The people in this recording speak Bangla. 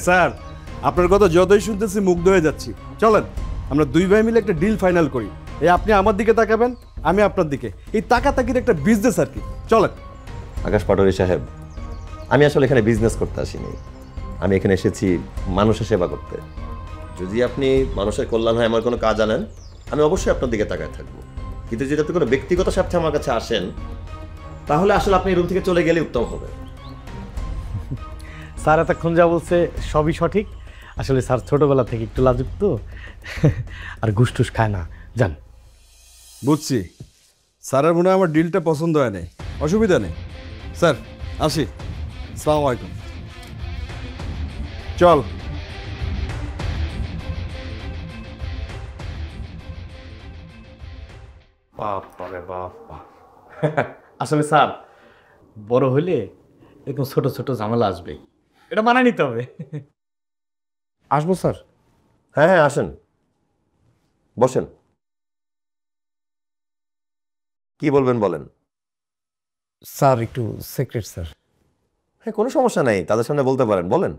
স্যার আপনার কথা যতই শুনতেছি মুগ্ধ হয়ে যাচ্ছি। চলেন আমরা দুই ভাই মিলে একটা ডিল ফাইনাল করি। এই আপনি আমার দিকে তাকাবেন, আমি আপনার দিকে, এই তাকাতাকির একটা বিজনেস আর কি। চলেন। আকাশ পাটোয়ারি সাহেব, আমি আসলে এখানে বিজনেস করতে আসিনি। আমি এখানে এসেছি মানুষের সেবা করতে। যদি আপনি মানুষের কল্যাণ হয় আমার কোনো কাজ আনেন, আমি অবশ্যই আপনার দিকে তাকায় থাকবো। কিন্তু যদি আপনি কোনো ব্যক্তিগত স্বার্থে আমার কাছে আসেন, তাহলে আসলে আপনি এই রুম থেকে চলে গেলে উত্তম হবে। স্যার এতক্ষণ যা বলছে সবই সঠিক। আসলে স্যার ছোটবেলা থেকে একটু লাজুক তো, আর ঘুষ খায় না। যান। বুঝছি, স্যারের মনে হয় আমার ডিলটা পছন্দ হয় নাই। অসুবিধা নেই স্যার, আসি। আসসালামু আলাইকুম। চল। বাবা রে বাবা। আসলে স্যার বড় হইলে এরকম ছোট ছোট ঝামেলা আসবে, এটা মানায় নিতে হবে। আসবো স্যার। হ্যাঁ হ্যাঁ, আসেন, বসেন। কি বলবেন বলেন। স্যার একটু সিক্রেট স্যার। হ্যাঁ, কোনো সমস্যা নেই, তাদের সামনে বলতে পারেন, বলেন।